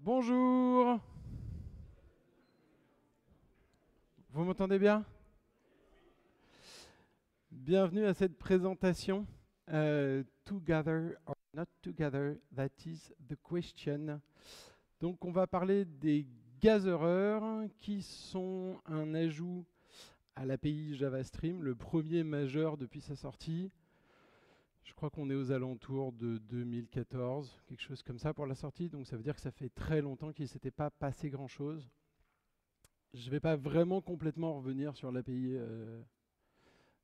Bonjour. Vous m'entendez bien? Bienvenue à cette présentation. Together or not together, that is the question. Donc on va parler des gazereurs qui sont un ajout à l'API JavaStream, le premier majeur depuis sa sortie. Je crois qu'on est aux alentours de 2014, quelque chose comme ça pour la sortie. Donc ça veut dire que ça fait très longtemps qu'il ne s'était pas passé grand-chose. Je ne vais pas vraiment complètement revenir sur l'API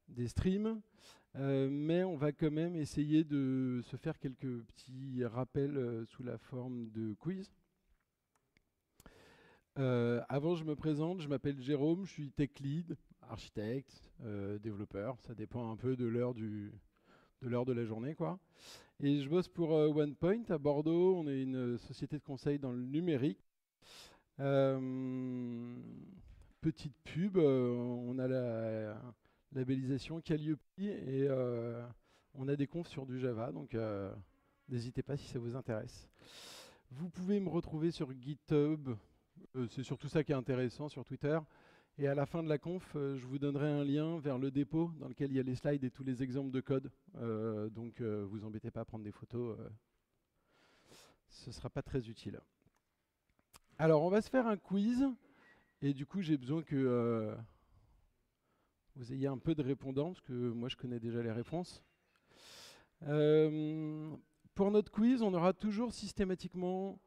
des streams, mais on va quand même essayer de se faire quelques petits rappels sous la forme de quiz. Avant, je me présente, je m'appelle Jérôme, je suis tech lead, architecte, développeur, ça dépend un peu de l'heure de la journée, quoi. Et je bosse pour OnePoint à Bordeaux, on est une société de conseil dans le numérique. Petite pub, on a la labellisation Calliope et on a des confs sur du Java, donc n'hésitez pas si ça vous intéresse. Vous pouvez me retrouver sur GitHub, c'est surtout ça qui est intéressant, sur Twitter. Et à la fin de la conf, je vous donnerai un lien vers le dépôt dans lequel il y a les slides et tous les exemples de code. Donc vous embêtez pas à prendre des photos, ce ne sera pas très utile. Alors on va se faire un quiz. Et du coup, j'ai besoin que vous ayez un peu de répondants, parce que moi, je connais déjà les réponses. Pour notre quiz, on aura toujours systématiquement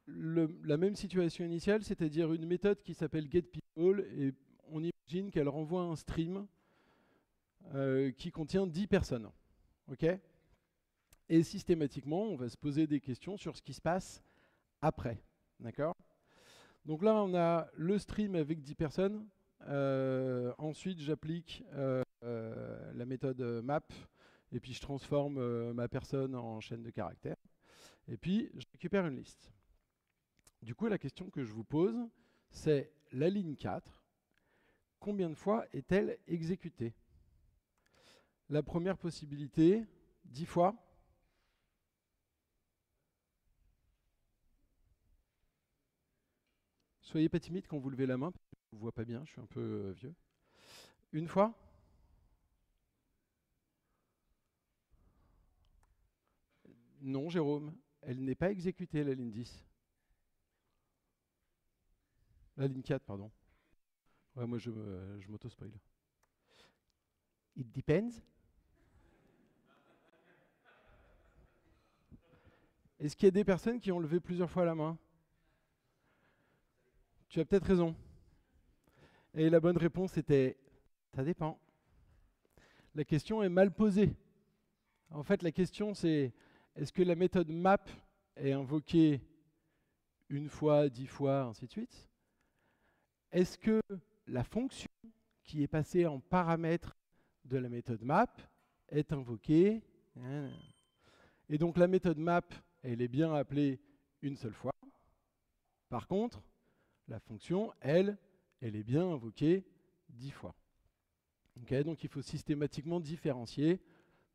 la même situation initiale, c'est-à-dire une méthode qui s'appelle getPeople, et on imagine qu'elle renvoie un stream qui contient 10 personnes. Okay, et systématiquement, on va se poser des questions sur ce qui se passe après. D'accord ? Donc là, on a le stream avec 10 personnes. Ensuite, j'applique la méthode map. Et puis, je transforme ma personne en chaîne de caractères. Et puis, je récupère une liste. Du coup, la question que je vous pose, c'est la ligne 4. Combien de fois est-elle exécutée? La première possibilité, 10 fois. Soyez pas timide quand vous levez la main, parce que je ne vous vois pas bien, je suis un peu vieux. Une fois? Non, Jérôme, elle n'est pas exécutée, la ligne 10. La ligne 4, pardon. Ouais, moi, je m'auto-spoil. It depends. Est-ce qu'il y a des personnes qui ont levé plusieurs fois la main? Tu as peut-être raison. Et la bonne réponse était « ça dépend ». La question est mal posée. En fait, la question c'est est-ce que la méthode map est invoquée une fois, 10 fois, ainsi de suite? Est-ce que la fonction qui est passée en paramètre de la méthode map est invoquée? Et donc la méthode map, elle est bien appelée une seule fois. Par contre, la fonction, elle est bien invoquée 10 fois. Okay, donc il faut systématiquement différencier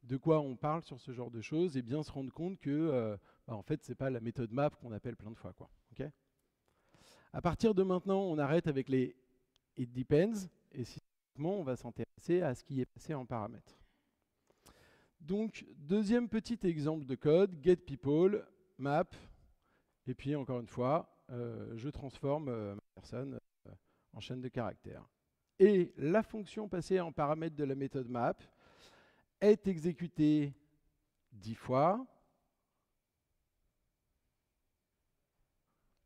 de quoi on parle sur ce genre de choses et bien se rendre compte que en fait, ce n'est pas la méthode map qu'on appelle plein de fois, quoi. Okay, à partir de maintenant, on arrête avec les it depends et systématiquement, on va s'intéresser à ce qui est passé en paramètres. Donc, deuxième petit exemple de code, getPeople, map, et puis encore une fois, je transforme ma personne en chaîne de caractères. Et la fonction passée en paramètre de la méthode map est exécutée 10 fois,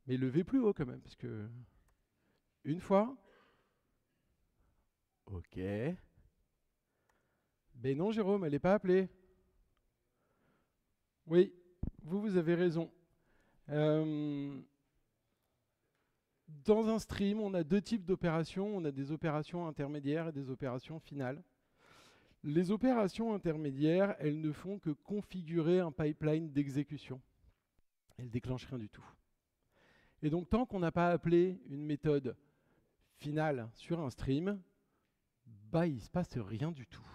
mais levez plus haut quand même, parce que une fois, ok. Ben non, Jérôme, elle n'est pas appelée. Oui, vous avez raison. Dans un stream, on a deux types d'opérations. On a des opérations intermédiaires et des opérations finales. Les opérations intermédiaires, elles ne font que configurer un pipeline d'exécution. Elles ne déclenchent rien du tout. Et donc, tant qu'on n'a pas appelé une méthode finale sur un stream, il ne se passe rien du tout.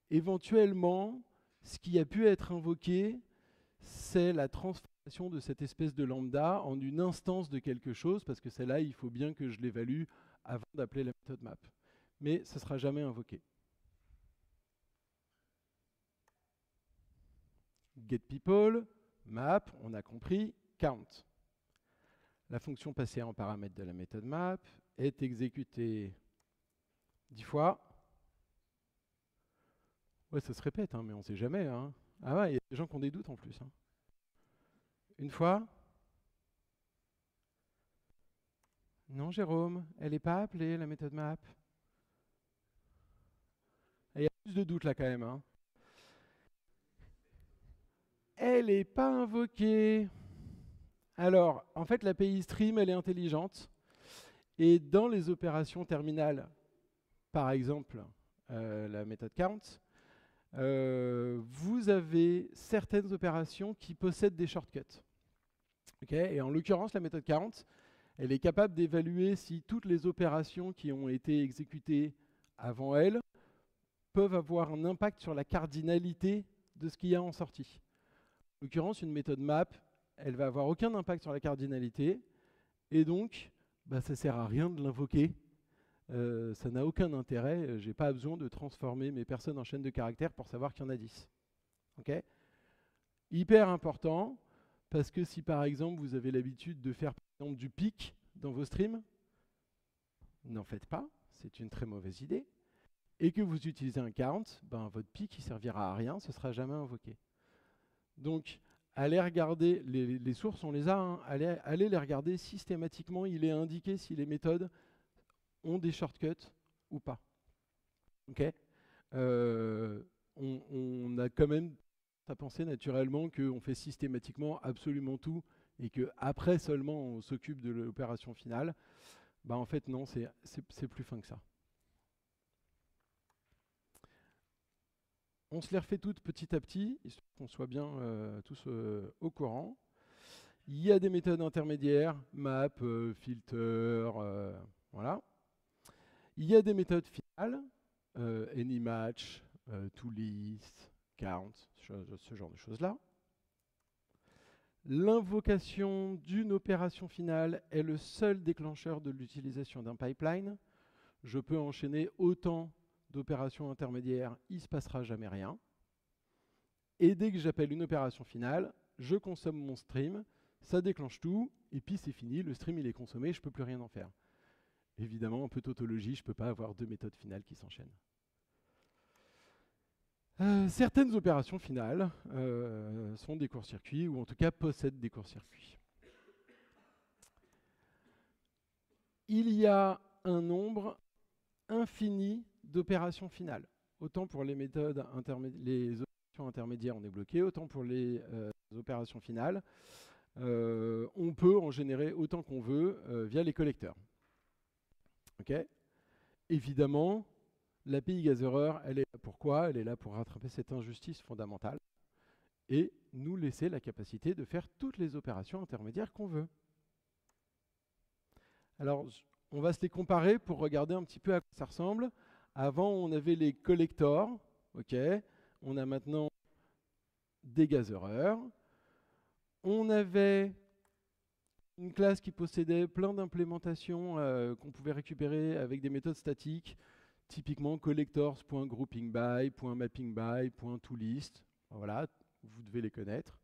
Éventuellement, ce qui a pu être invoqué, c'est la transformation de cette espèce de lambda en une instance de quelque chose, parce que celle-là, il faut bien que je l'évalue avant d'appeler la méthode map. Mais ça ne sera jamais invoqué. getPeople, map, on a compris, count. La fonction passée en paramètre de la méthode map est exécutée 10 fois. Ouais, ça se répète, hein, mais on ne sait jamais. Hein. Ah ouais, il y a des gens qui ont des doutes en plus. Hein. Une fois. Non, Jérôme, elle n'est pas appelée, la méthode map. Il y a plus de doutes là quand même. Hein. Elle n'est pas invoquée. Alors, en fait, l'API Stream, elle est intelligente. Et dans les opérations terminales, par exemple, la méthode count, vous avez certaines opérations qui possèdent des shortcuts. Okay, et en l'occurrence, la méthode count, elle est capable d'évaluer si toutes les opérations qui ont été exécutées avant elle peuvent avoir un impact sur la cardinalité de ce qu'il y a en sortie. En l'occurrence, une méthode map, elle va avoir aucun impact sur la cardinalité, et donc, bah, ça ne sert à rien de l'invoquer. Ça n'a aucun intérêt. Je n'ai pas besoin de transformer mes personnes en chaîne de caractères pour savoir qu'il y en a 10. Okay, hyper important, parce que si par exemple vous avez l'habitude de faire par exemple du pic dans vos streams, n'en faites pas, c'est une très mauvaise idée. Et que vous utilisez un count, ben, votre pic ne servira à rien, ce ne sera jamais invoqué. Donc, allez regarder, les sources, on les a, hein, allez les regarder systématiquement, il est indiqué si les méthodes ont des shortcuts ou pas. Okay, on a quand même à penser naturellement qu'on fait systématiquement absolument tout et qu'après seulement on s'occupe de l'opération finale. Bah en fait non, c'est plus fin que ça. On se les refait toutes petit à petit, histoire qu'on soit bien tous au courant. Il y a des méthodes intermédiaires, map, filter, voilà. Il y a des méthodes finales, anyMatch, toList, count, ce genre de choses-là. L'invocation d'une opération finale est le seul déclencheur de l'utilisation d'un pipeline. Je peux enchaîner autant d'opérations intermédiaires, il ne se passera jamais rien. Et dès que j'appelle une opération finale, je consomme mon stream, ça déclenche tout, et puis c'est fini, le stream il est consommé, je ne peux plus rien en faire. Évidemment, un peu de tautologie, je ne peux pas avoir deux méthodes finales qui s'enchaînent. Certaines opérations finales sont des courts-circuits, ou en tout cas possèdent des courts-circuits. Il y a un nombre infini d'opérations finales. Autant pour les méthodes les opérations intermédiaires, on est bloqué, autant pour les opérations finales. On peut en générer autant qu'on veut via les collecteurs. Okay, évidemment, l'API Gatherer, elle est là pour quoi? Elle est là pour rattraper cette injustice fondamentale et nous laisser la capacité de faire toutes les opérations intermédiaires qu'on veut. Alors, on va se les comparer pour regarder un petit peu à quoi ça ressemble. Avant, on avait les collectors. Okay, on a maintenant des gatherers. On avait une classe qui possédait plein d'implémentations qu'on pouvait récupérer avec des méthodes statiques, typiquement collectors.groupingby, .mappingby, .toList. Voilà, vous devez les connaître.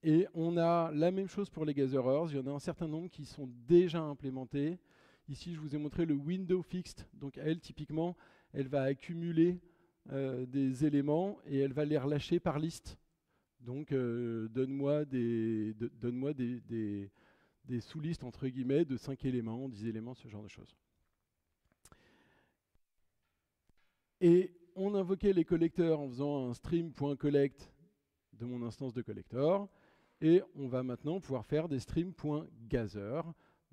Et on a la même chose pour les gatherers. Il y en a un certain nombre qui sont déjà implémentés. Ici, je vous ai montré le window fixed. Donc elle, typiquement, elle va accumuler des éléments et elle va les relâcher par liste. Donc, donne-moi des sous-listes, entre guillemets, de 5 éléments, 10 éléments, ce genre de choses. Et on invoquait les collecteurs en faisant un stream.collect de mon instance de collector. Et on va maintenant pouvoir faire des stream.gather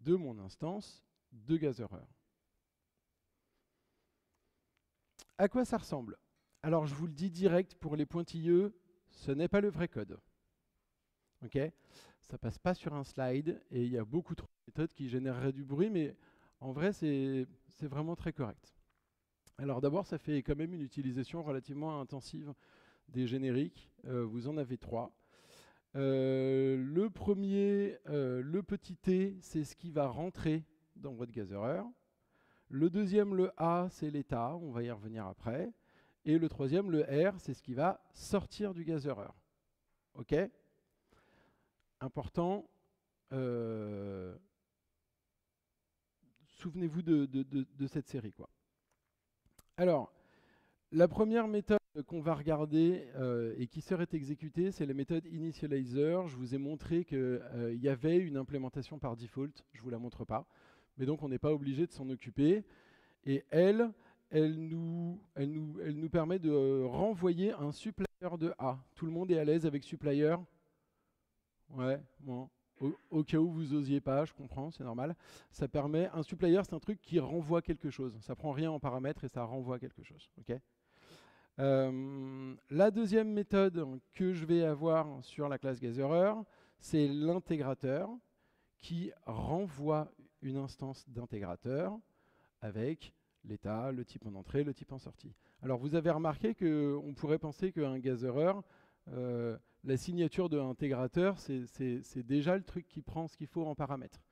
de mon instance de gatherer. À quoi ça ressemble? Alors, je vous le dis direct, pour les pointilleux, ce n'est pas le vrai code. Okay, ça ne passe pas sur un slide et il y a beaucoup trop de méthodes qui généreraient du bruit, mais en vrai, c'est vraiment très correct. Alors d'abord, ça fait quand même une utilisation relativement intensive des génériques. Vous en avez 3. Le premier, le petit t, c'est ce qui va rentrer dans votre gatherer. Le deuxième, le a, c'est l'état, on va y revenir après. Et le troisième, le r, c'est ce qui va sortir du gatherer. OK? Important, souvenez-vous de cette série, quoi. Alors, la première méthode qu'on va regarder et qui serait exécutée, c'est la méthode initializer. Je vous ai montré qu'il y avait une implémentation par default. Je ne vous la montre pas. Mais donc, on n'est pas obligé de s'en occuper. Et elle nous permet de renvoyer un supplier de A. Tout le monde est à l'aise avec supplier? Ouais, bon. Au cas où vous osiez pas, je comprends, c'est normal. Ça permet, un supplier, c'est un truc qui renvoie quelque chose. Ça prend rien en paramètres et ça renvoie quelque chose. Okay. La deuxième méthode que je vais avoir sur la classe gatherer, c'est l'intégrateur qui renvoie une instance d'intégrateur avec l'état, le type en entrée, le type en sortie. Alors vous avez remarqué qu'on pourrait penser qu'un gatherer, la signature de l'intégrateur, c'est déjà le truc qui prend ce qu'il faut en paramètres.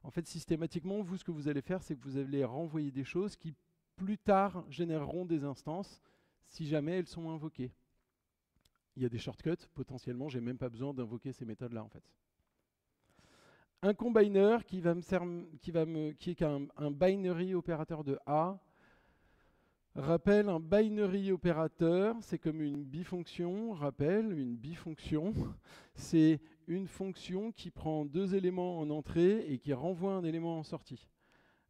En fait, systématiquement, vous, ce que vous allez faire, c'est que vous allez renvoyer des choses qui, plus tard, généreront des instances si jamais elles sont invoquées. Il y a des shortcuts, potentiellement, j'ai même pas besoin d'invoquer ces méthodes-là, en fait. Un combiner qui est un binary opérateur de A. Rappel, un binary opérateur, c'est comme une bifonction. Rappel, une bifonction, c'est une fonction qui prend 2 éléments en entrée et qui renvoie un élément en sortie.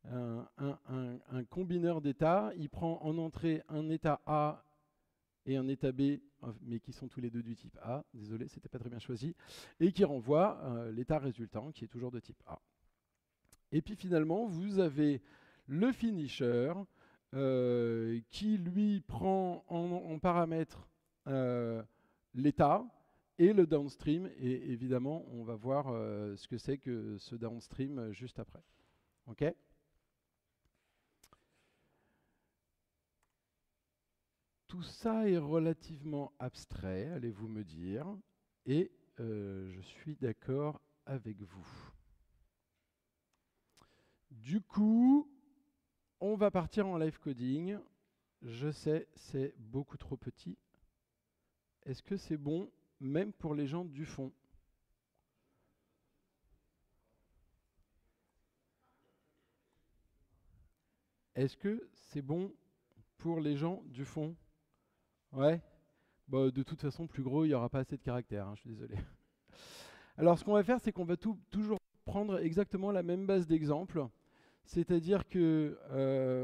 Un combineur d'états, il prend en entrée un état A et un état B, mais qui sont tous les deux du type A. Désolé, c'était pas très bien choisi. Et qui renvoie l'état résultant, qui est toujours de type A. Et puis finalement, vous avez le finisher, qui lui prend en paramètre l'état et le downstream. Et évidemment, on va voir ce que c'est que ce downstream juste après. OK ? Tout ça est relativement abstrait, allez-vous me dire, et je suis d'accord avec vous. Du coup, on va partir en live coding. Je sais, c'est beaucoup trop petit. Est-ce que c'est bon, même pour les gens du fond? Est-ce que c'est bon pour les gens du fond? Ouais. Bah, de toute façon, plus gros, il n'y aura pas assez de caractères, hein, je suis désolé. Alors, ce qu'on va faire, c'est qu'on va toujours prendre exactement la même base d'exemple. C'est-à-dire que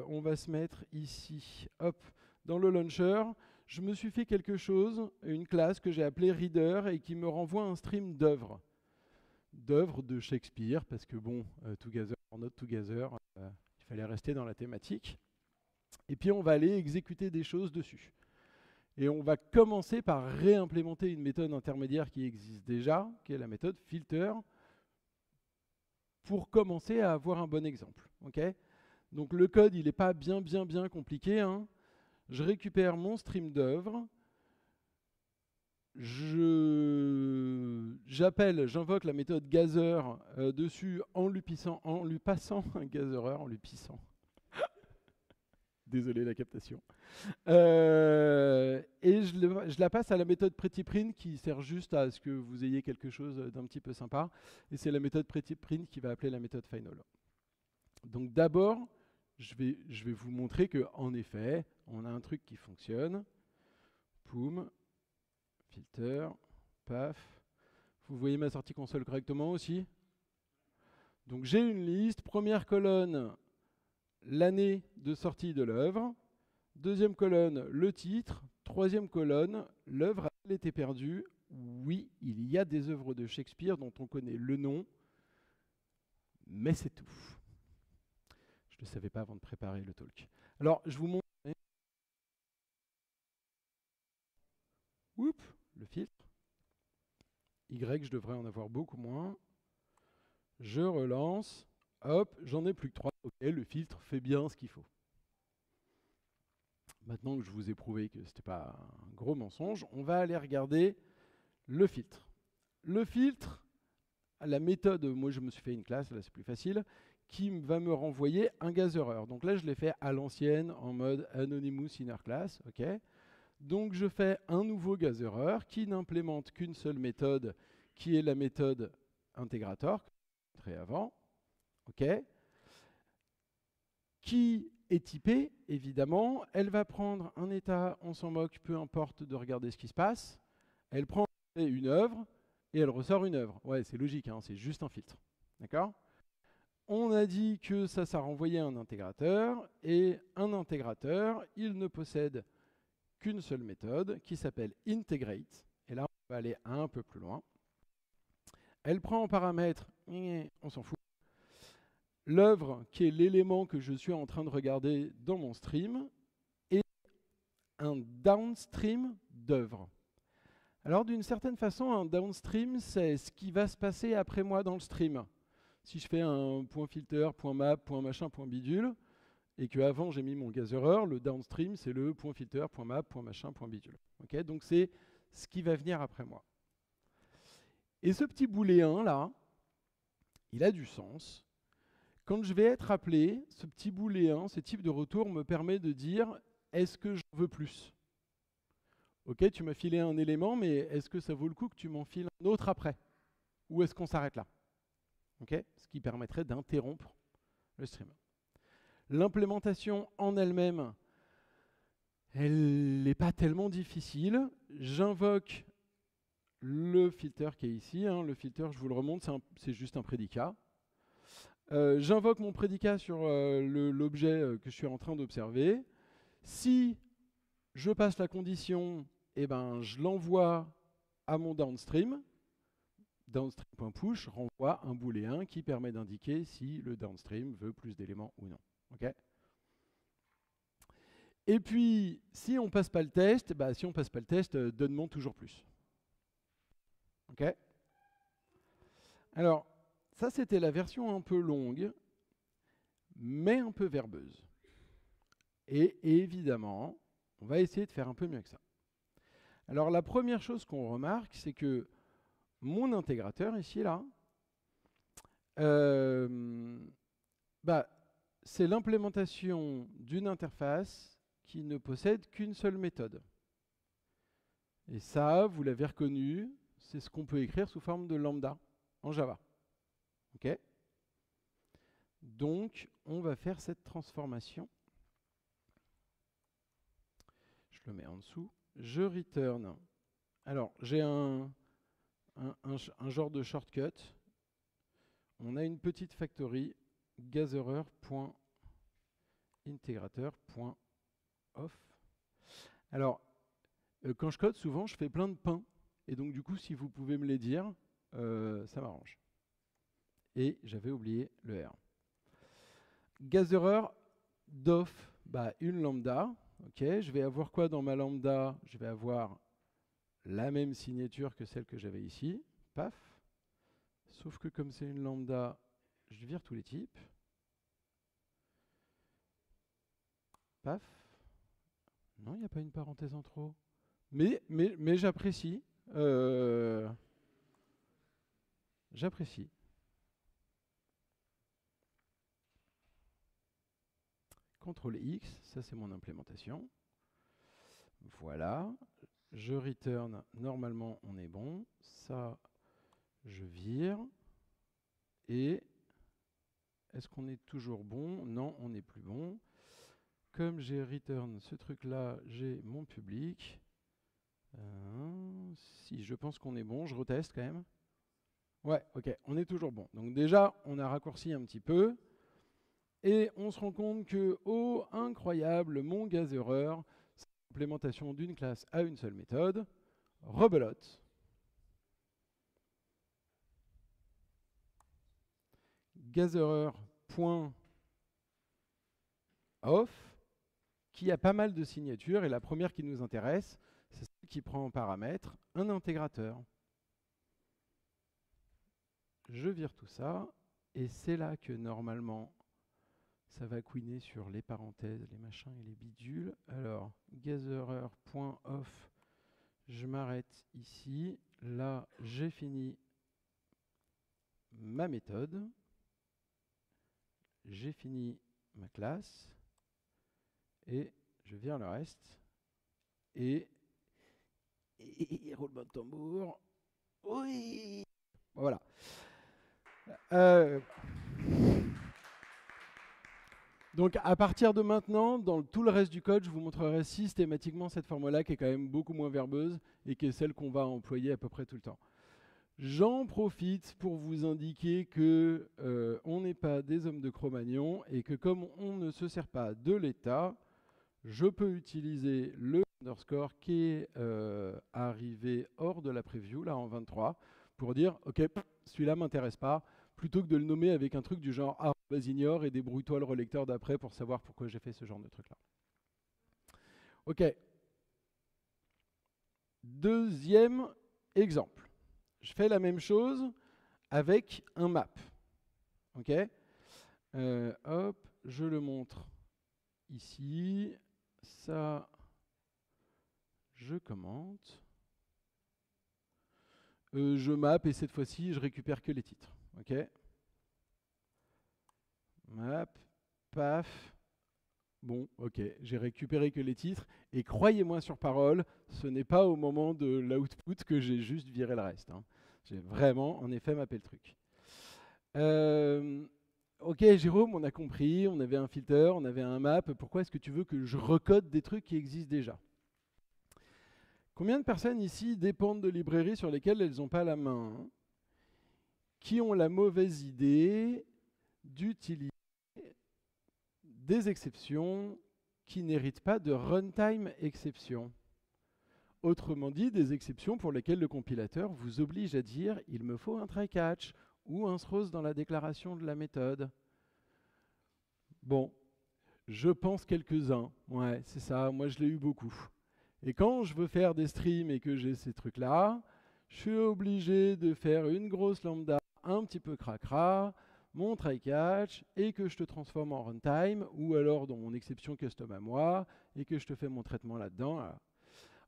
on va se mettre ici, hop, dans le launcher. Je me suis fait quelque chose, une classe que j'ai appelée reader et qui me renvoie un stream d'œuvres. D'œuvres de Shakespeare, parce que bon, together or not together, il fallait rester dans la thématique. Et puis on va aller exécuter des choses dessus. Et on va commencer par réimplémenter une méthode intermédiaire qui existe déjà, qui est la méthode filter, pour commencer à avoir un bon exemple. Okay. Donc le code, il n'est pas bien compliqué. Hein. Je récupère mon stream d'œuvres, j'invoque la méthode gather dessus en lui passant un gatherer, en lui pissant. Désolé la captation. Et je la passe à la méthode prettyprint qui sert juste à ce que vous ayez quelque chose d'un petit peu sympa. Et c'est la méthode prettyprint qui va appeler la méthode final. Donc d'abord, je vais vous montrer qu'en effet, on a un truc qui fonctionne. Poum, filter, paf. Vous voyez ma sortie console correctement aussi? Donc j'ai une liste, première colonne, l'année de sortie de l'œuvre. Deuxième colonne, le titre. Troisième colonne, l'œuvre a-t-elle été perdue? Oui, il y a des œuvres de Shakespeare dont on connaît le nom, mais c'est tout. Je ne le savais pas avant de préparer le talk. Alors, je vous montre. Oups, le filtre. Y, je devrais en avoir beaucoup moins. Je relance. Hop, j'en ai plus que 3. Ok, le filtre fait bien ce qu'il faut. maintenant que je vous ai prouvé que ce n'était pas un gros mensonge, on va aller regarder le filtre. Le filtre, la méthode, moi je me suis fait une classe, là c'est plus facile, qui va me renvoyer un gathereur. Donc là je l'ai fait à l'ancienne, en mode Anonymous Inner Class. Ok. Donc je fais un nouveau gathereur qui n'implémente qu'une seule méthode, qui est la méthode intégrator, que je montrais avant. Ok. Qui est typée, évidemment. Elle va prendre un état, on s'en moque, peu importe de regarder ce qui se passe. Elle prend une œuvre et elle ressort une œuvre. Ouais, c'est logique, hein, c'est juste un filtre. D'accord ? On a dit que ça renvoyait un intégrateur, et un intégrateur, il ne possède qu'une seule méthode qui s'appelle integrate. Et là, on va aller un peu plus loin. Elle prend en paramètre, on s'en fout, l'œuvre qui est l'élément que je suis en train de regarder dans mon stream, et un downstream d'œuvre. Alors d'une certaine façon, un downstream, c'est ce qui va se passer après moi dans le stream. Si je fais un point filter, point map, point machin, point bidule, et qu'avant j'ai mis mon gathereur, le downstream c'est le point filter, point map, point machin, point bidule. Okay, donc c'est ce qui va venir après moi. Et ce petit booléen là, il a du sens. Quand je vais être appelé, ce petit booléen, ce type de retour me permet de dire est-ce que je veux plus? Ok, tu m'as filé un élément, mais est-ce que ça vaut le coup que tu m'en files un autre après? Ou est-ce qu'on s'arrête là? Okay, ce qui permettrait d'interrompre le stream. L'implémentation en elle-même, elle n'est pas tellement difficile. J'invoque le filter qui est ici. Hein. Le filter, je vous le remonte, c'est juste un prédicat. J'invoque mon prédicat sur l'objet que je suis en train d'observer. Si je passe la condition, eh ben, je l'envoie à mon downstream. Downstream.push renvoie un booléen qui permet d'indiquer si le downstream veut plus d'éléments ou non. Okay. Et puis, si on passe pas le test, bah, si on passe pas le test, donne-moi toujours plus. Ok. Alors, ça c'était la version un peu longue, mais un peu verbeuse. Et évidemment, on va essayer de faire un peu mieux que ça. Alors, la première chose qu'on remarque, c'est que mon intégrateur ici, là, c'est l'implémentation d'une interface qui ne possède qu'une seule méthode. Et ça, vous l'avez reconnu, c'est ce qu'on peut écrire sous forme de lambda en Java. Ok ? Donc, on va faire cette transformation. Je le mets en dessous. Je return. Alors, j'ai un genre de shortcut. On a une petite factory gatherer.integrator.off. Alors, quand je code, souvent, je fais plein de pains. Et donc, du coup, si vous pouvez me les dire, ça m'arrange. Et j'avais oublié le R. Gatherer d'off, une lambda. Okay, je vais avoir quoi dans ma lambda? Je vais avoir la même signature que celle que j'avais ici. Paf. Sauf que comme c'est une lambda, je vire tous les types. Paf. Non, il n'y a pas une parenthèse en trop. Mais j'apprécie. J'apprécie. CTRL X, ça c'est mon implémentation. Voilà. Je return, normalement on est bon. Ça, je vire. Et est-ce qu'on est toujours bon? Non, on n'est plus bon. Comme j'ai return ce truc-là, j'ai mon public. Si je pense qu'on est bon, je reteste quand même. Ouais, ok, on est toujours bon. Donc déjà, on a raccourci un petit peu. Et on se rend compte que, oh, incroyable, mon gathereur, c'est l'implémentation d'une classe à une seule méthode. Rebelote. Gatherer.off, qui a pas mal de signatures. Et la première qui nous intéresse, c'est celle qui prend en paramètre un intégrateur. Je vire tout ça. Et c'est là que normalement, Ça va couiner sur les parenthèses, les machins et les bidules. Alors, gatherer.off, je m'arrête ici. Là, j'ai fini ma méthode. J'ai fini ma classe. Et je vire le reste. Et roulement de tambour. Oui. Voilà. Donc à partir de maintenant, dans tout le reste du code, je vous montrerai systématiquement cette forme-là qui est quand même beaucoup moins verbeuse et qui est celle qu'on va employer à peu près tout le temps. J'en profite pour vous indiquer que on n'est pas des hommes de Cro-Magnon et que comme on ne se sert pas de l'état, je peux utiliser le underscore qui est arrivé hors de la preview, là en 23, pour dire « Ok, celui-là ne m'intéresse pas », plutôt que de le nommer avec un truc du genre « Ah, ignore et débrouille-toi le relecteur d'après pour savoir pourquoi j'ai fait ce genre de truc-là ». Ok. Deuxième exemple. Je fais la même chose avec un map. Ok. Hop, je le montre ici. Ça, je commente. Je map et cette fois-ci, je récupère que les titres. Ok. Map, paf. Bon, ok, j'ai récupéré que les titres. Et croyez-moi sur parole, ce n'est pas au moment de l'output que j'ai juste viré le reste. Hein. J'ai vraiment, en effet, mappé le truc. Ok, Jérôme, on a compris, on avait un filter, on avait un map. Pourquoi est-ce que tu veux que je recode des trucs qui existent déjà? Combien de personnes ici dépendent de librairies sur lesquelles elles n'ont pas la main, hein, qui ont la mauvaise idée d'utiliser des exceptions qui n'héritent pas de runtime exception? Autrement dit, des exceptions pour lesquelles le compilateur vous oblige à dire « il me faut un try-catch » ou un throws dans la déclaration de la méthode. Bon, je pense quelques-uns. Ouais, c'est ça, moi je l'ai eu beaucoup. Et quand je veux faire des streams et que j'ai ces trucs-là, je suis obligé de faire une grosse lambda un petit peu cracra, mon try-catch, et que je te transforme en runtime, ou alors dans mon exception custom à moi, et que je te fais mon traitement là-dedans. Voilà.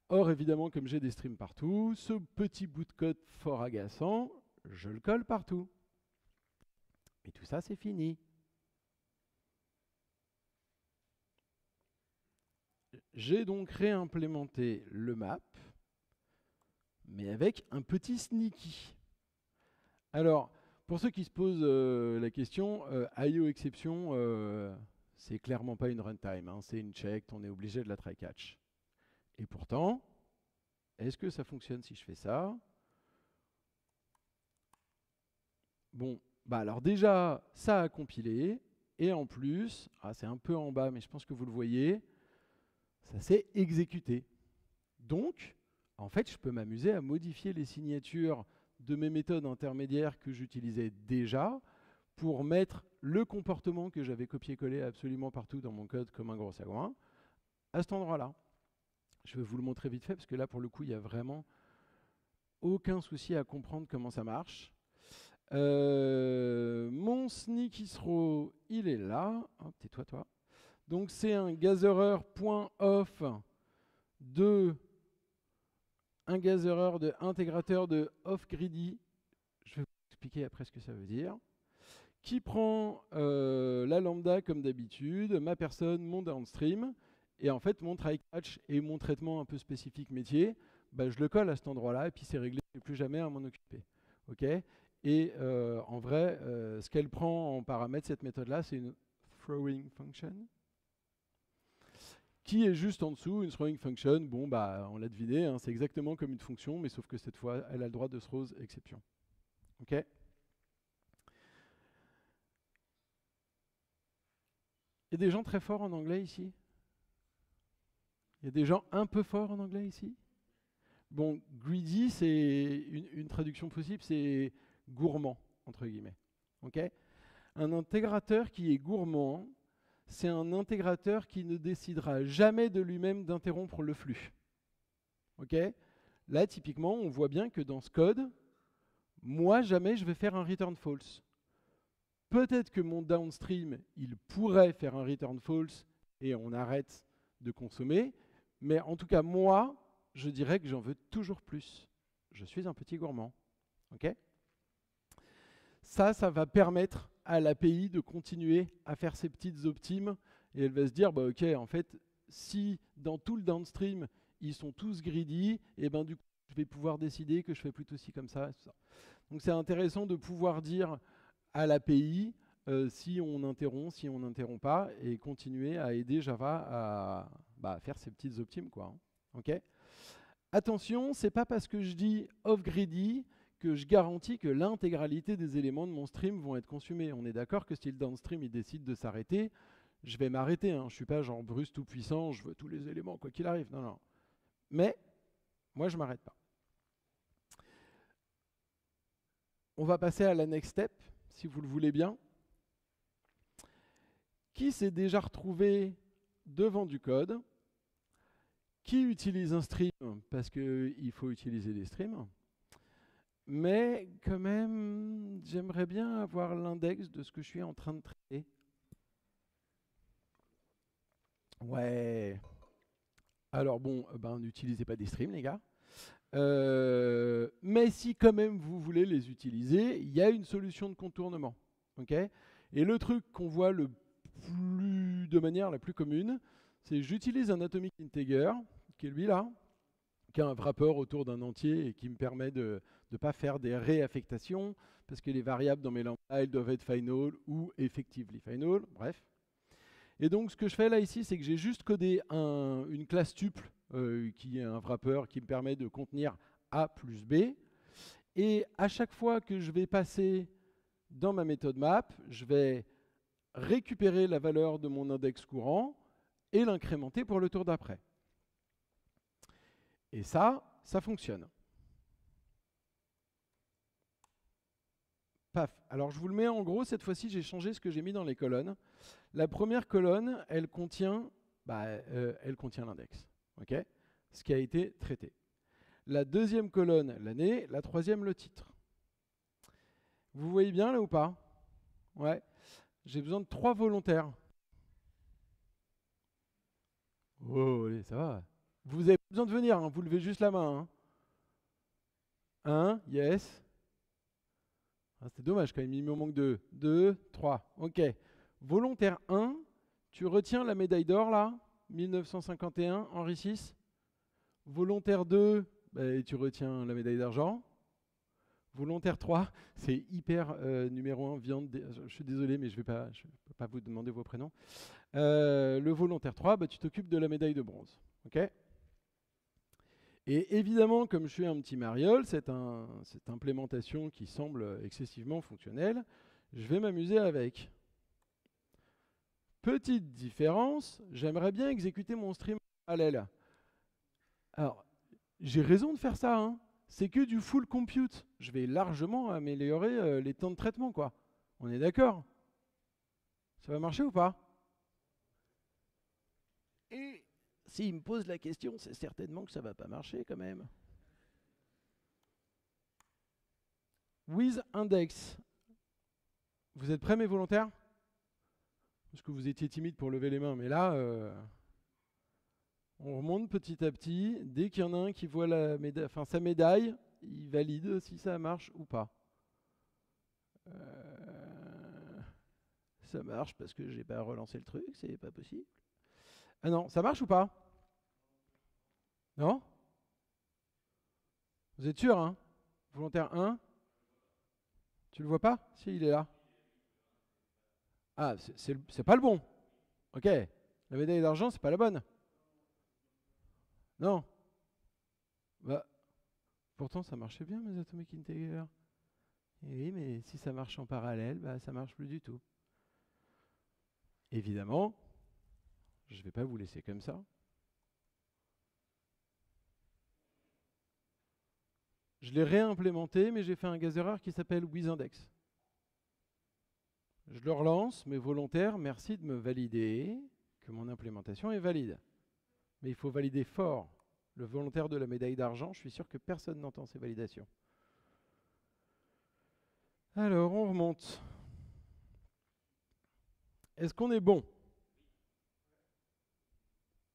Or, évidemment, comme j'ai des streams partout, ce petit bout de code fort agaçant, je le colle partout. Et tout ça, c'est fini. J'ai donc réimplémenté le map, mais avec un petit sneaky. Alors, pour ceux qui se posent la question, IO exception, c'est clairement pas une runtime, hein, c'est une check, on est obligé de la try-catch. Et pourtant, est-ce que ça fonctionne si je fais ça? Bon, bah alors déjà, ça a compilé, et en plus, c'est un peu en bas, mais je pense que vous le voyez, ça s'est exécuté. Donc, en fait, je peux m'amuser à modifier les signatures de mes méthodes intermédiaires que j'utilisais déjà pour mettre le comportement que j'avais copié-collé absolument partout dans mon code comme un gros sagouin à cet endroit-là. Je vais vous le montrer vite fait parce que là, pour le coup, il n'y a vraiment aucun souci à comprendre comment ça marche. Mon sneaky throw, il est là. Hop, tais-toi, toi. Donc, c'est un gatherer.off de un gatherer de intégrateur de off-greedy. Je vais vous expliquer après ce que ça veut dire. Qui prend la lambda comme d'habitude, ma personne, mon downstream, et en fait mon try-catch et mon traitement un peu spécifique métier, bah, je le colle à cet endroit-là et puis c'est réglé, je n'ai plus jamais à m'en occuper. Okay, et en vrai, ce qu'elle prend en paramètre, cette méthode-là, c'est une throwing function, qui est juste en dessous, une throwing function. Bon, bah, on l'a deviné, hein, c'est exactement comme une fonction, mais sauf que cette fois, elle a le droit de throws exception. Ok. Il y a des gens très forts en anglais ici? Il y a des gens un peu forts en anglais ici? Bon, greedy, c'est une traduction possible, c'est gourmand, entre guillemets. Okay, un intégrateur qui est gourmand, c'est un intégrateur qui ne décidera jamais de lui-même d'interrompre le flux. Okay, là, typiquement, on voit bien que dans ce code, moi, jamais je vais faire un return false. peut-être que mon downstream, il pourrait faire un return false et on arrête de consommer. Mais en tout cas, moi, je dirais que j'en veux toujours plus. Je suis un petit gourmand. OK ? Ça va permettre à l'API de continuer à faire ses petites optimes et elle va se dire, bah, OK, en fait, si dans tout le downstream, ils sont tous greedy, et ben du coup, je vais pouvoir décider que je fais plutôt ci comme ça. Tout ça. Donc c'est intéressant de pouvoir dire à l'API si on interrompt, si on n'interrompt pas, et continuer à aider Java à faire ses petites optimes, quoi. Hein. OK ? Attention, c'est pas parce que je dis off greedy que je garantis que l'intégralité des éléments de mon stream vont être consumés. On est d'accord que si le downstream il décide de s'arrêter, je vais m'arrêter. Hein. Je ne suis pas genre Bruce tout puissant, je veux tous les éléments, quoi qu'il arrive. Non, non. Mais moi, je ne m'arrête pas. On va passer à la next step, si vous le voulez bien. Qui s'est déjà retrouvé devant du code? Qui utilise un stream? Parce qu'il faut utiliser des streams. Mais quand même, j'aimerais bien avoir l'index de ce que je suis en train de traiter. Ouais. Alors bon, n'utilisez pas des streams, les gars. Mais si quand même vous voulez les utiliser, il y a une solution de contournement. Okay ? Et le truc qu'on voit de manière la plus commune, c'est j'utilise un atomic integer, qui est lui là, qui a un wrapper autour d'un entier et qui me permet de ne pas faire des réaffectations, parce que les variables dans mes lambda, elles doivent être final ou effectively final, bref. Et donc ce que je fais là ici, c'est que j'ai juste codé une classe tuple, qui est un wrapper qui me permet de contenir A plus B. Et à chaque fois que je vais passer dans ma méthode map, je vais récupérer la valeur de mon index courant et l'incrémenter pour le tour d'après. Et ça fonctionne. Paf. Alors je vous le mets en gros, cette fois-ci j'ai changé ce que j'ai mis dans les colonnes. La première colonne, elle contient l'index, okay, ce qui a été traité. La deuxième colonne, l'année, la troisième, le titre. Vous voyez bien là ou pas? Ouais. J'ai besoin de 3 volontaires. Oh, allez, ça va. Vous n'avez pas besoin de venir, hein, vous levez juste la main. Hein. 1, yes. Ah, c'est dommage quand même, il me manque 2. 2, 3. Ok. Volontaire 1, tu retiens la médaille d'or là, 1951, Henri VI. Volontaire 2, tu retiens la médaille d'argent. Volontaire 3, c'est hyper numéro 1, viande. Je suis désolé, mais je ne peux pas vous demander vos prénoms. Le volontaire 3, tu t'occupes de la médaille de bronze. Ok ? Et évidemment, comme je suis un petit mariole, cette implémentation qui semble excessivement fonctionnelle, je vais m'amuser avec. Petite différence, j'aimerais bien exécuter mon stream en parallèle. Alors, j'ai raison de faire ça, hein. C'est que du full compute. Je vais largement améliorer les temps de traitement, quoi. On est d'accord? Ça va marcher ou pas? Et s'il me pose la question, c'est certainement que ça ne va pas marcher quand même. With index. Vous êtes prêts, mes volontaires? Parce que vous étiez timide pour lever les mains, mais là, on remonte petit à petit. Dès qu'il y en a un qui voit sa médaille, il valide si ça marche ou pas. Ça marche parce que j'ai pas relancé le truc, c'est pas possible. Ah non, ça marche ou pas? Non? Vous êtes sûr, hein? Volontaire 1? Tu le vois pas? Si, il est là. Ah, c'est pas le bon. Ok. La médaille d'argent, c'est pas la bonne. Non. Pourtant, ça marchait bien, mes atomic integers. Et oui, mais si ça marche en parallèle, ça marche plus du tout. Évidemment, je ne vais pas vous laisser comme ça. Je l'ai réimplémenté, mais j'ai fait un gaz-erreur qui s'appelle withIndex. Je le relance, mes volontaires, merci de me valider que mon implémentation est valide. Mais il faut valider fort. Le volontaire de la médaille d'argent, je suis sûr que personne n'entend ces validations. Alors, on remonte. Est-ce qu'on est bon?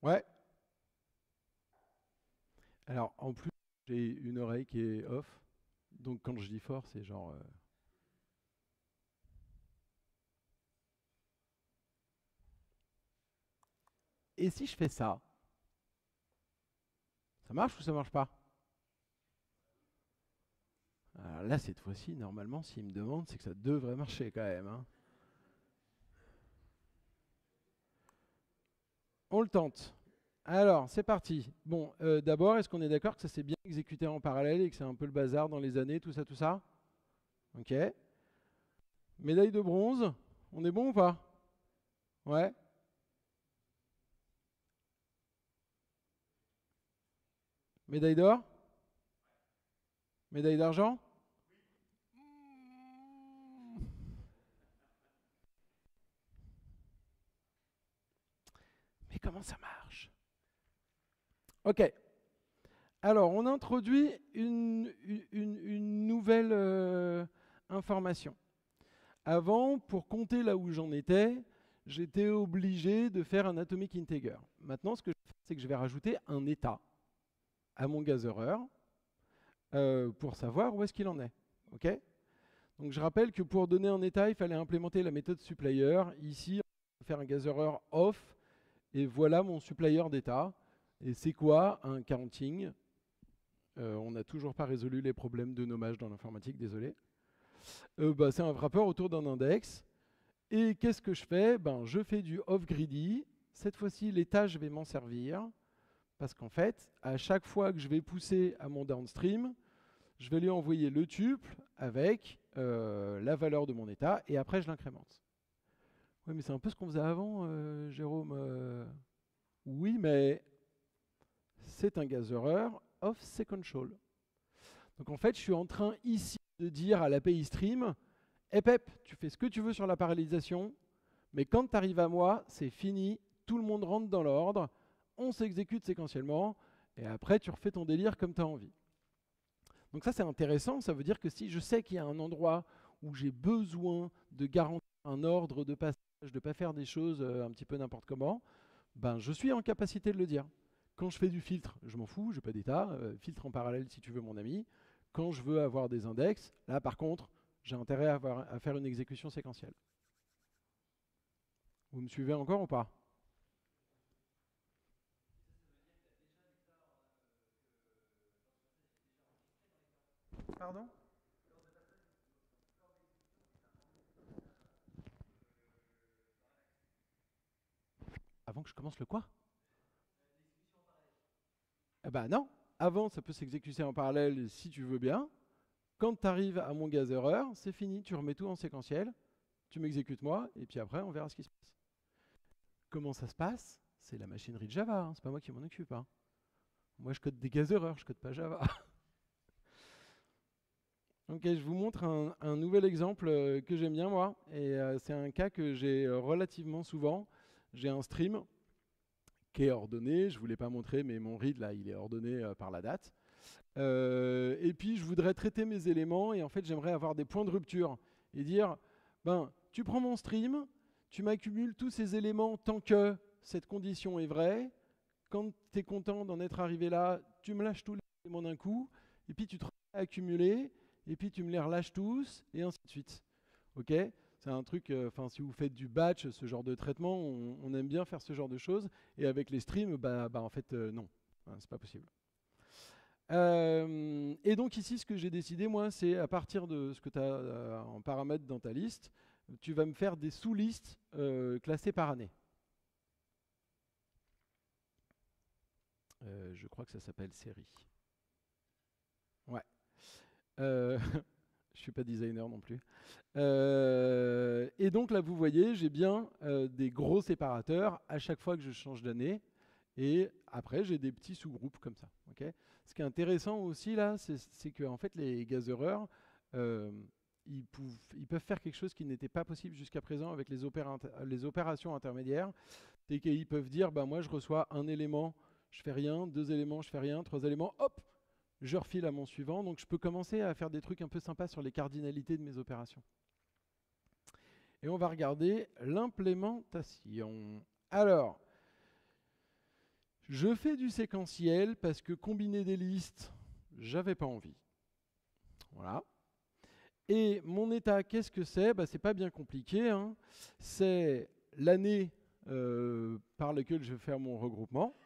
Ouais. Alors, en plus, j'ai une oreille qui est off. Donc, quand je dis fort, c'est genre... Et si je fais ça? Ça marche ou ça marche pas? Alors là, cette fois-ci, normalement, s'il me demande, c'est que ça devrait marcher quand même, hein. On le tente. Alors, c'est parti. Bon, d'abord, est-ce qu'on est d'accord que ça s'est bien exécuté en parallèle et que c'est un peu le bazar dans les années, tout ça, tout ça? Ok. Médaille de bronze, on est bon ou pas? Ouais. Médaille d'or? Médaille d'argent? Mais comment ça marche? Ok. Alors, on introduit une nouvelle information. Avant, pour compter là où j'en étais, j'étais obligé de faire un atomic integer. Maintenant, ce que je fais, c'est que je vais rajouter un état à mon gazereur pour savoir où est-ce qu'il en est. Ok. Donc, je rappelle que pour donner un état, il fallait implémenter la méthode supplier. Ici, on va faire un gazereur off, et voilà mon supplier d'état. Et c'est quoi un counting? On n'a toujours pas résolu les problèmes de nommage dans l'informatique, désolé. C'est un wrapper autour d'un index. Et qu'est-ce que je fais? Je fais du off-greedy. Cette fois-ci, l'état, je vais m'en servir. Parce qu'en fait, à chaque fois que je vais pousser à mon downstream, je vais lui envoyer le tuple avec la valeur de mon état. Et après, je l'incrémente. Oui, mais c'est un peu ce qu'on faisait avant, Jérôme. Oui, mais c'est un gazereur off sequential. Donc en fait, je suis en train ici de dire à l'API stream, hey Pep, tu fais ce que tu veux sur la parallélisation, mais quand tu arrives à moi, c'est fini, tout le monde rentre dans l'ordre, on s'exécute séquentiellement, et après tu refais ton délire comme tu as envie. Donc ça c'est intéressant, ça veut dire que si je sais qu'il y a un endroit où j'ai besoin de garantir un ordre de passage, de ne pas faire des choses un petit peu n'importe comment, je suis en capacité de le dire. Quand je fais du filtre, je m'en fous, je n'ai pas d'état, filtre en parallèle si tu veux mon ami. Quand je veux avoir des index, là par contre, j'ai intérêt à faire une exécution séquentielle. Vous me suivez encore ou pas? Pardon? Avant que je commence le quoi? Eh ben non, avant ça peut s'exécuter en parallèle si tu veux bien. Quand tu arrives à mon gazereur, c'est fini, tu remets tout en séquentiel, tu m'exécutes moi, et puis après on verra ce qui se passe. Comment ça se passe? C'est la machinerie de Java, hein, c'est pas moi qui m'en occupe, hein. Moi je code des gazereurs, je code pas Java. Ok, je vous montre un nouvel exemple que j'aime bien moi, et c'est un cas que j'ai relativement souvent. J'ai un stream qui est ordonné, je ne vous l'ai pas montré, mais mon read là, il est ordonné par la date. Et puis je voudrais traiter mes éléments, et en fait j'aimerais avoir des points de rupture, et dire, tu prends mon stream, tu m'accumules tous ces éléments tant que cette condition est vraie, quand tu es content d'en être arrivé là, tu me lâches tous les éléments d'un coup, et puis tu te remets à accumuler, et puis tu me les relâches tous, et ainsi de suite. Ok? C'est un truc, si vous faites du batch, ce genre de traitement, on aime bien faire ce genre de choses, et avec les streams, en fait, non, c'est pas possible. Et donc ici, ce que j'ai décidé, moi, c'est à partir de ce que tu as en paramètre dans ta liste, tu vas me faire des sous-listes classées par année. Je crois que ça s'appelle série. Ouais. Je suis pas designer non plus. Et donc là, vous voyez, j'ai bien des gros séparateurs à chaque fois que je change d'année. Et après, j'ai des petits sous-groupes comme ça. Okay. Ce qui est intéressant aussi là, c'est que en fait, les gazereurs, ils peuvent faire quelque chose qui n'était pas possible jusqu'à présent avec les opérations intermédiaires. C'est qu'ils peuvent dire, moi, je reçois un élément, je fais rien, deux éléments, je fais rien, trois éléments, hop, je refile à mon suivant. Donc, je peux commencer à faire des trucs un peu sympas sur les cardinalités de mes opérations. Et on va regarder l'implémentation. Alors, je fais du séquentiel parce que combiner des listes, j'avais pas envie. Voilà. Et mon état, qu'est-ce que c'est? C'est pas bien compliqué, hein. C'est l'année par laquelle je vais faire mon regroupement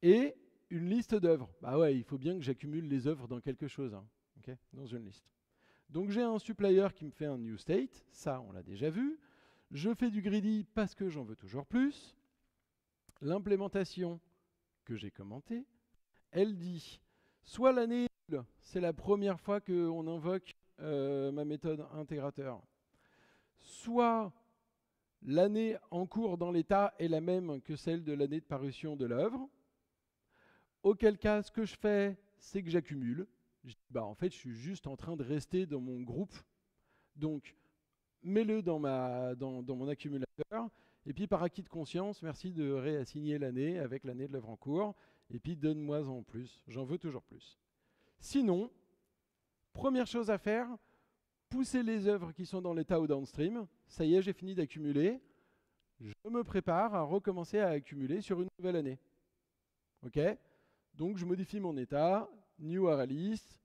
et une liste d'œuvres. Bah ouais, il faut bien que j'accumule les œuvres dans quelque chose, hein, okay, dans une liste. Donc j'ai un supplier qui me fait un new state, ça on l'a déjà vu. Je fais du greedy parce que j'en veux toujours plus. L'implémentation que j'ai commentée, elle dit soit l'année, c'est la première fois qu'on invoque ma méthode intégrateur, soit l'année en cours dans l'état est la même que celle de l'année de parution de l'œuvre, auquel cas ce que je fais, c'est que j'accumule. En fait, je suis juste en train de rester dans mon groupe, donc mets-le dans mon accumulateur, et puis par acquis de conscience, merci de réassigner l'année avec l'année de l'œuvre en cours, et puis donne-moi en plus, j'en veux toujours plus. Sinon, première chose à faire, pousser les œuvres qui sont dans l'état au downstream. Ça y est, j'ai fini d'accumuler. Je me prépare à recommencer à accumuler sur une nouvelle année. OK? Donc je modifie mon état, new ArrayList,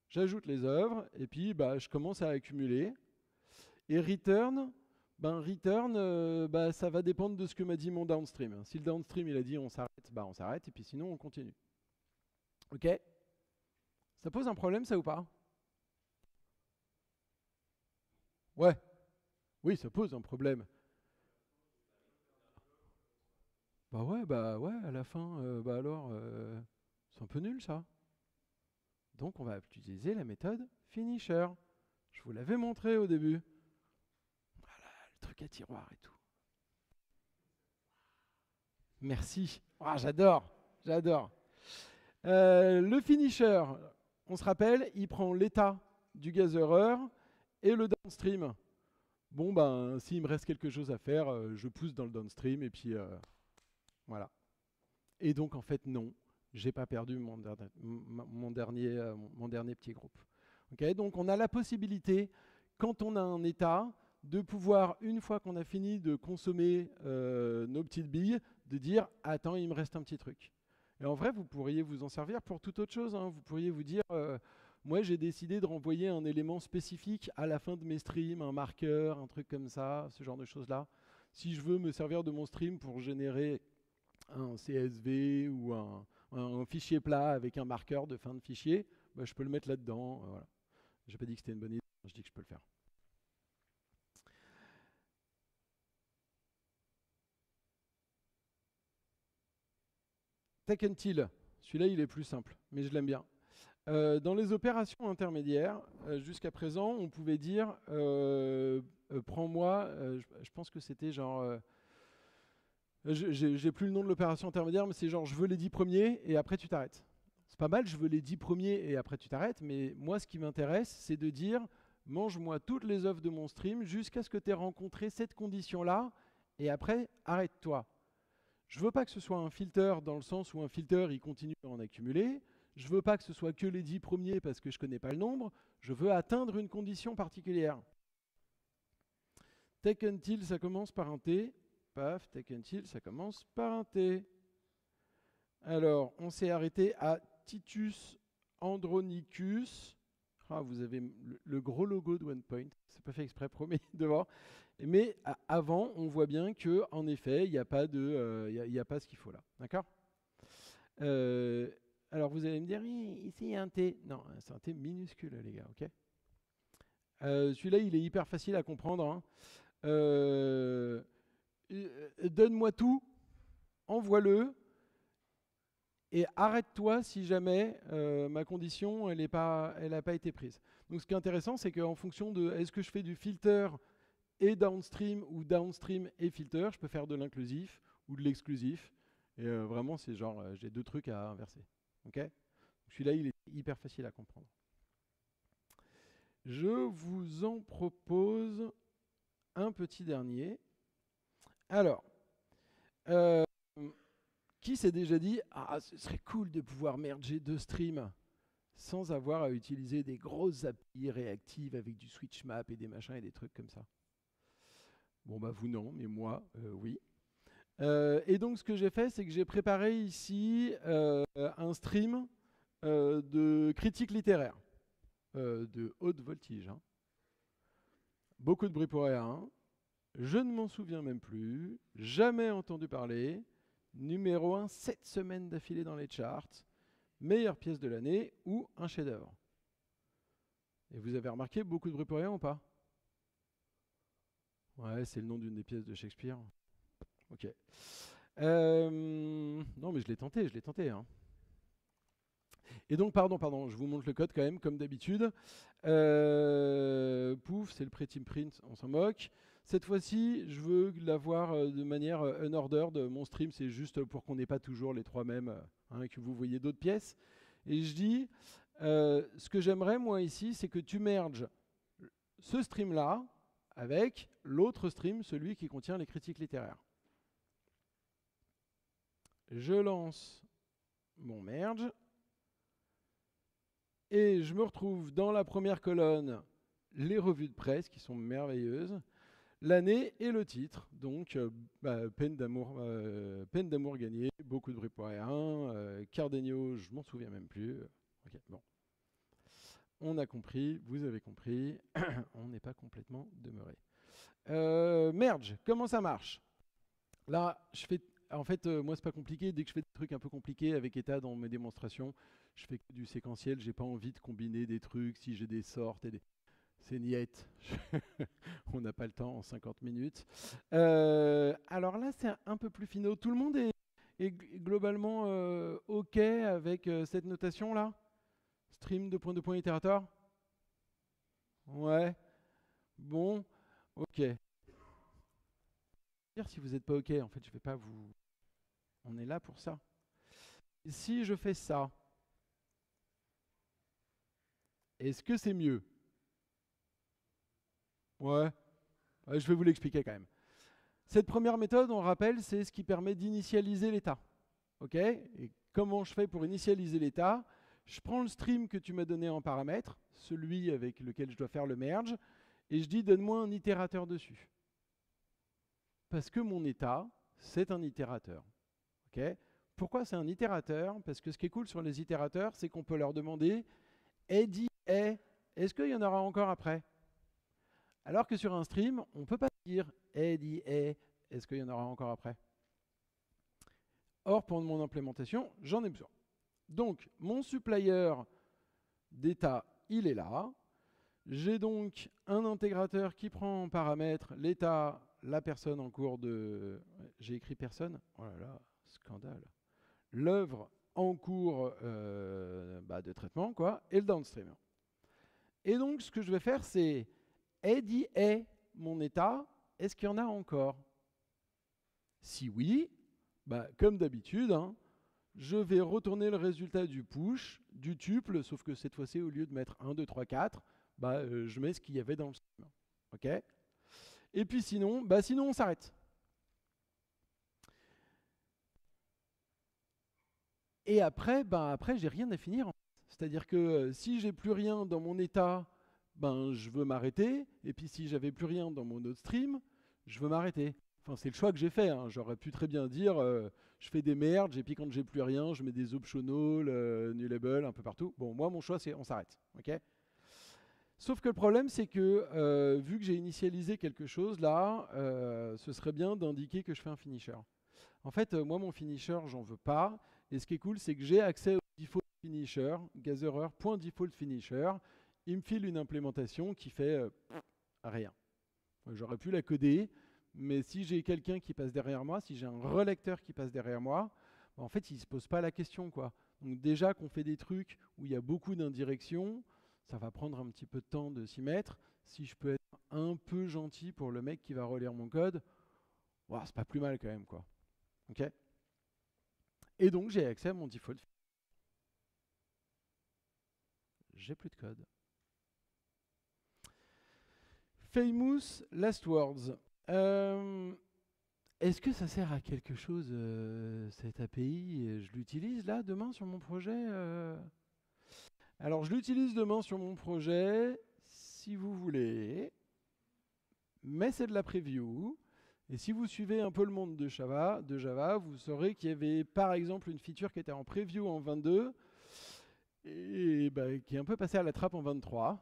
j'ajoute les œuvres, et puis je commence à accumuler. Et return, ça va dépendre de ce que m'a dit mon downstream. Si le downstream il a dit on s'arrête, on s'arrête, et puis sinon on continue. OK? Ça pose un problème, ça ou pas? Ouais. Oui, ça pose un problème. Ouais, à la fin, c'est un peu nul ça. Donc on va utiliser la méthode finisher. Je vous l'avais montré au début. Voilà, le truc à tiroir et tout. Merci. Ah, j'adore. Le finisher, on se rappelle, il prend l'état du gatherer et le downstream. S'il me reste quelque chose à faire, je pousse dans le downstream et puis voilà. Et donc en fait non, j'ai pas perdu mon dernier petit groupe. Okay, donc on a la possibilité, quand on a un état, de pouvoir, une fois qu'on a fini de consommer nos petites billes, de dire « Attends, il me reste un petit truc ». Et en vrai, vous pourriez vous en servir pour toute autre chose, hein. Vous pourriez vous dire moi, j'ai décidé de renvoyer un élément spécifique à la fin de mes streams, un marqueur, un truc comme ça, ce genre de choses-là. Si je veux me servir de mon stream pour générer un CSV ou un fichier plat avec un marqueur de fin de fichier, je peux le mettre là-dedans. Voilà. Je n'ai pas dit que c'était une bonne idée, je dis que je peux le faire. Take until, celui-là il est plus simple, mais je l'aime bien. Dans les opérations intermédiaires, jusqu'à présent, on pouvait dire prends-moi, je pense que c'était genre j'ai plus le nom de l'opération intermédiaire, mais c'est genre je veux les 10 premiers et après tu t'arrêtes. C'est pas mal, je veux les 10 premiers et après tu t'arrêtes, mais moi ce qui m'intéresse, c'est de dire mange-moi toutes les œuvres de mon stream jusqu'à ce que tu aies rencontré cette condition-là et après arrête-toi. Je veux pas que ce soit un filter dans le sens où un filter il continue à en accumuler. Je veux pas que ce soit que les 10 premiers parce que je connais pas le nombre. Je veux atteindre une condition particulière. Take until, ça commence par un T. Paf, take until, ça commence par un T. Alors, on s'est arrêté à Titus Andronicus. Ah, vous avez le gros logo de OnePoint. C'est pas fait exprès, promis, devant. Mais avant, on voit bien que, en effet, il n'y a pas ce qu'il faut là. D'accord? Alors, vous allez me dire, ici, il y a un T. Non, c'est un T minuscule, les gars, ok? Celui-là, il est hyper facile à comprendre, hein. Donne-moi tout, envoie-le, et arrête-toi si jamais ma condition elle n'a pas été prise. Donc ce qui est intéressant, c'est qu'en fonction de est-ce que je fais du filter et downstream ou downstream et filter, je peux faire de l'inclusif ou de l'exclusif. Et vraiment, c'est genre, j'ai deux trucs à inverser. Okay, celui-là, il est hyper facile à comprendre. Je vous en propose un petit dernier. Alors, qui s'est déjà dit « Ah, ce serait cool de pouvoir merger deux streams sans avoir à utiliser des grosses API réactives avec du switch map et des machins et des trucs comme ça ». Bon, bah vous non, mais moi, oui. Et donc, ce que j'ai fait, c'est que j'ai préparé ici un stream de critique littéraire, de haute voltige. Hein. Beaucoup de bruit pour rien. Je ne m'en souviens même plus. Jamais entendu parler. Numéro 1, 7 semaines d'affilée dans les charts. Meilleure pièce de l'année ou un chef-d'œuvre. Et vous avez remarqué beaucoup de bruit pour rien ou pas? Ouais, c'est le nom d'une des pièces de Shakespeare. Ok. Non, mais je l'ai tenté. Hein. Et donc, pardon, je vous montre le code quand même, comme d'habitude. Pouf, c'est le pre-team print, on s'en moque. Cette fois-ci, je veux l'avoir de manière unordered. Mon stream, c'est juste pour qu'on n'ait pas toujours les trois mêmes, hein, que vous voyez d'autres pièces. Et je dis, ce que j'aimerais, moi, ici, c'est que tu merges ce stream-là avec l'autre stream, celui qui contient les critiques littéraires. Je lance mon merge. Et je me retrouve dans la première colonne les revues de presse qui sont merveilleuses, l'année et le titre. Donc, peine d'amour gagnée, beaucoup de bruit pour rien, Cardenio, je m'en souviens même plus. Ok, bon. On a compris, vous avez compris, on n'est pas complètement demeuré. Merge, comment ça marche? Là, je fais. En fait, moi, c'est pas compliqué. Dès que je fais des trucs un peu compliqués avec état dans mes démonstrations, je fais que du séquentiel. J'ai pas envie de combiner des trucs. Si j'ai des sortes et des. C'est niette. On n'a pas le temps en 50 minutes. Alors là, c'est un peu plus finaux. Tout le monde est globalement OK avec cette notation-là? Stream de point itérateur? Ouais. Bon. OK. Si vous n'êtes pas OK, en fait, je vais pas vous. On est là pour ça. Si je fais ça, est-ce que c'est mieux? Ouais. Je vais vous l'expliquer quand même. Cette première méthode, on rappelle, c'est ce qui permet d'initialiser l'état. OK? Et comment je fais pour initialiser l'état? Je prends le stream que tu m'as donné en paramètre, celui avec lequel je dois faire le merge, et je dis donne-moi un itérateur dessus. Parce que mon état, c'est un itérateur. OK? Pourquoi c'est un itérateur? Parce que ce qui est cool sur les itérateurs, c'est qu'on peut leur demander Eddie, est-ce qu'il y en aura encore après? Alors que sur un stream, on ne peut pas dire Eddie, est-ce qu'il y en aura encore après? Or, pour mon implémentation, j'en ai besoin. Donc, mon supplier d'état, il est là. J'ai donc un intégrateur qui prend en paramètre l'état, la personne en cours de... J'ai écrit personne? Oh là là, scandale. L'œuvre en cours de traitement, quoi, et le downstream. Et donc, ce que je vais faire, c'est Eddie est mon état, est-ce qu'il y en a encore? Si oui, comme d'habitude, hein, je vais retourner le résultat du push, du tuple, sauf que cette fois-ci, au lieu de mettre 1, 2, 3, 4, je mets ce qu'il y avait dans le stream. OK? Et puis sinon, on s'arrête. Et après, j'ai rien à finir. C'est-à-dire que si j'ai plus rien dans mon état, je veux m'arrêter. Et puis si j'avais plus rien dans mon autre stream, je veux m'arrêter. Enfin, c'est le choix que j'ai fait. Hein. J'aurais pu très bien dire, je fais des merges, et puis quand j'ai plus rien, je mets des optional, nullable, un peu partout. Bon, moi, mon choix, c'est on s'arrête. OK? Sauf que le problème, c'est que vu que j'ai initialisé quelque chose, là, ce serait bien d'indiquer que je fais un finisher. En fait, moi, mon finisher, j'en veux pas. Et ce qui est cool, c'est que j'ai accès au default finisher, gatherer.defaultFinisher. Il me file une implémentation qui fait rien. J'aurais pu la coder, mais si j'ai quelqu'un qui passe derrière moi, si j'ai un relecteur qui passe derrière moi, en fait, il ne se pose pas la question, quoi. Donc déjà qu'on fait des trucs où il y a beaucoup d'indirections, ça va prendre un petit peu de temps de s'y mettre. Si je peux être un peu gentil pour le mec qui va relire mon code, c'est pas plus mal quand même, quoi. OK? Et donc, j'ai accès à mon default. J'ai plus de code. Famous last words. Est-ce que ça sert à quelque chose, cette API? Je l'utilise là, demain, sur mon projet Alors, je l'utilise demain sur mon projet, si vous voulez. mais c'est de la preview. Et si vous suivez un peu le monde de Java, vous saurez qu'il y avait par exemple une feature qui était en preview en 22 et bah, qui est un peu passée à la trappe en 23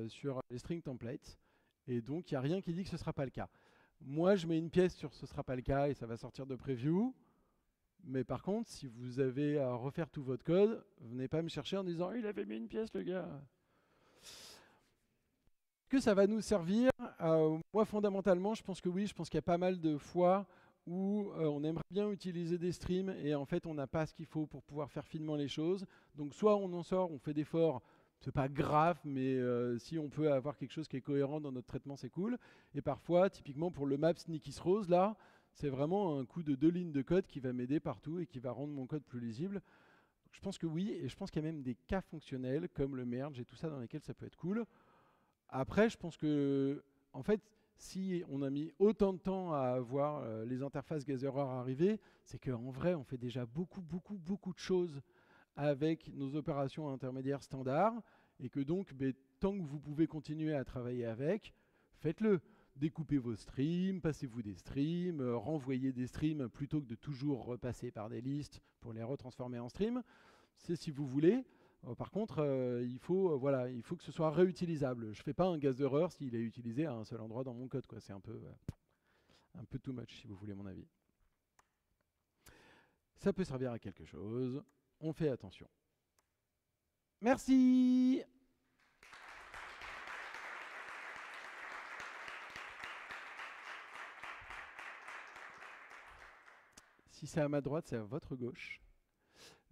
sur les string templates. Et donc, il n'y a rien qui dit que ce ne sera pas le cas. Moi, je mets une pièce sur ce ne sera pas le cas et ça va sortir de preview. Mais par contre, si vous avez à refaire tout votre code, venez pas me chercher en disant « il avait mis une pièce, le gars ». Que ça va nous servir moi, fondamentalement, je pense que oui. Je pense qu'il y a pas mal de fois où on aimerait bien utiliser des streams et en fait, on n'a pas ce qu'il faut pour pouvoir faire finement les choses. Donc, soit on en sort, on fait d'efforts, c'est pas grave, mais si on peut avoir quelque chose qui est cohérent dans notre traitement, c'est cool. Et parfois, typiquement pour le map Sneaky Rose, là, c'est vraiment un coup de 2 lignes de code qui va m'aider partout et qui va rendre mon code plus lisible. Je pense que oui, et je pense qu'il y a même des cas fonctionnels comme le merge et tout ça dans lesquels ça peut être cool. Après, je pense que, en fait, si on a mis autant de temps à voir les interfaces gatherer arriver, c'est qu'en vrai, on fait déjà beaucoup de choses avec nos opérations intermédiaires standards, et que donc, tant que vous pouvez continuer à travailler avec, faites-le. Découpez vos streams, passez-vous des streams, renvoyez des streams plutôt que de toujours repasser par des listes pour les retransformer en streams. C'est si vous voulez. Par contre, il faut que ce soit réutilisable. Je ne fais pas un gatherer s'il est utilisé à un seul endroit dans mon code, quoi. C'est un peu too much, si vous voulez mon avis. Ça peut servir à quelque chose. On fait attention. Merci. Si c'est à ma droite, c'est à votre gauche.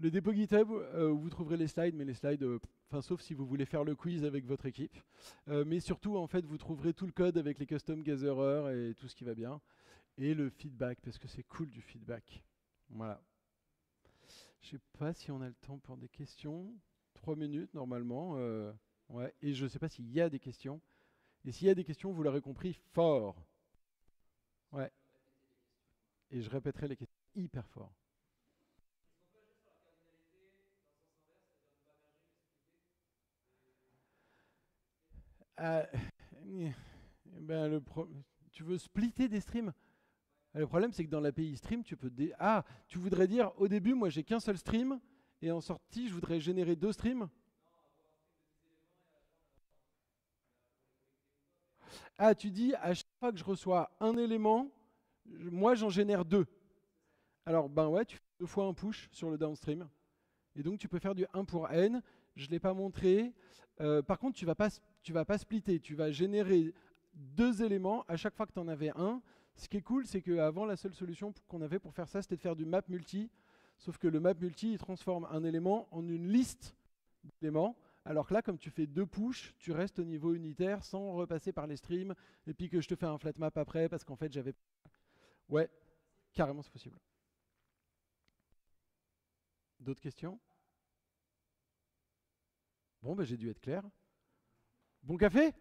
Le dépôt GitHub, vous trouverez les slides, mais les slides, sauf si vous voulez faire le quiz avec votre équipe. Mais surtout, en fait, vous trouverez tout le code avec les custom gatherers et tout ce qui va bien. Et le feedback, parce que c'est cool du feedback. Voilà. Je ne sais pas si on a le temps pour des questions. 3 minutes, normalement. Ouais. Et je ne sais pas s'il y a des questions. Et s'il y a des questions, vous l'aurez compris, fort. Ouais. Et je répéterai les questions hyper fort. Ben, tu veux splitter des streams? Le problème, c'est que dans l'API stream, tu peux... Ah, tu voudrais dire, au début, moi, j'ai qu'un seul stream, et en sortie, je voudrais générer 2 streams? Ah, tu dis, à chaque fois que je reçois un élément, moi, j'en génère 2. Alors, ben ouais, tu fais 2 fois un push sur le downstream. Et donc, tu peux faire du 1 pour n. Je ne l'ai pas montré. Par contre, tu vas pas splitter. Tu vas générer 2 éléments à chaque fois que tu en avais un. Ce qui est cool, c'est qu'avant, la seule solution qu'on avait pour faire ça, c'était de faire du map multi. Sauf que le map multi, il transforme un élément en une liste d'éléments. Alors que là, comme tu fais 2 push, tu restes au niveau unitaire sans repasser par les streams. Et puis que je te fais un flat map après parce qu'en fait, j'avais... Ouais, carrément, c'est possible. D'autres questions? Bon, ben, j'ai dû être clair. Bon café?